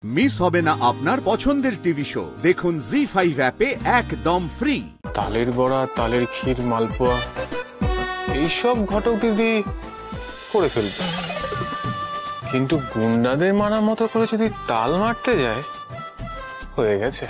Miss হবে না আপনার পছন্দের টিভি শো। দেখুন জি5 অ্যাপে একদম ফ্রি। তালের বড়া, তালের ক্ষীর, মালপোয়া এইসব ঘটক দিদি করে ফেলবে, কিন্তু গুন্ডাদের মারার মতো করে যদি তাল মারতে যায়, হয়ে গেছে।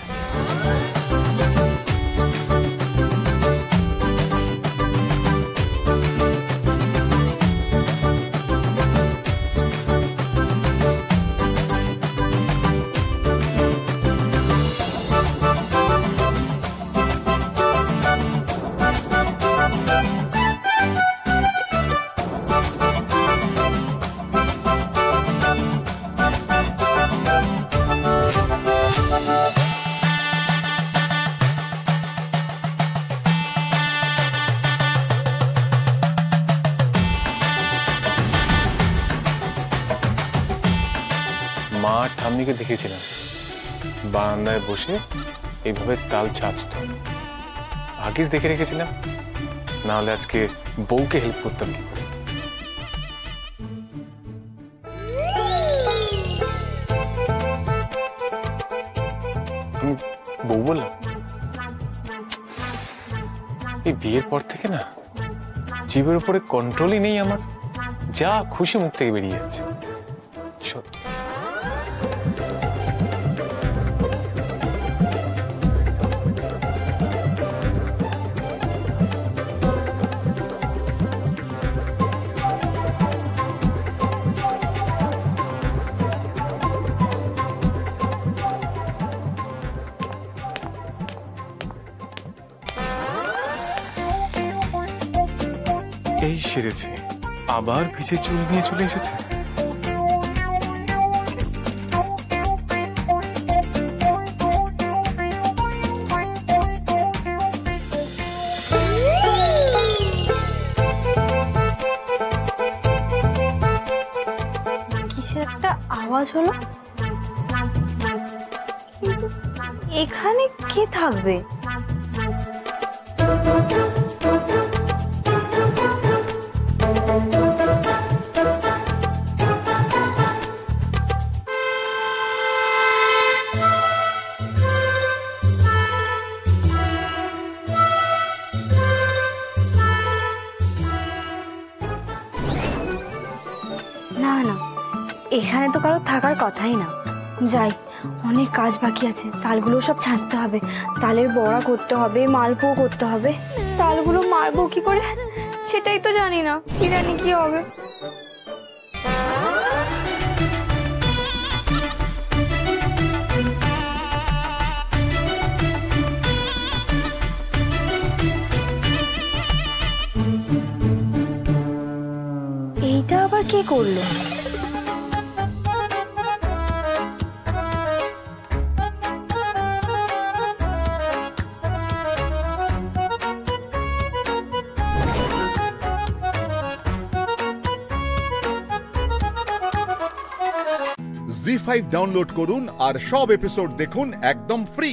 মা ঠাম্মিকে দেখেছিলাম বারান্দায় বসে এইভাবে তাল ছাঁচত। ভাগ্যিস দেখে রেখেছিলাম, না হলে আজকে বউকে হেল্প করতাম কি করে। আমি বউ বললাম? এই বিয়ের পর থেকে না জীবের উপরে কন্ট্রোলই নেই আমার, যা খুশি মুখ থেকে বেরিয়ে যাচ্ছে। সত্যি এই সেরেছে, আবার ভিজে চুল নিয়ে চলে এসেছে। কিসের একটা আওয়াজ হলো, কিন্তু এখানে কে থাকবে? না না, এখানে তো কারো থাকার কথাই না। যাই, অনেক কাজ বাকি আছে। তালগুলো সব ছাঁচতে হবে, তালের বড়া করতে হবে, মালপোয়া করতে হবে। তালগুলো মারবো কি করে সেটাই তো জানি না, কি জানি কি হবে। এইটা আবার কে করলো? জি5 ডাউনলোড করুন আর সব এপিসোড দেখুন একদম ফ্রি।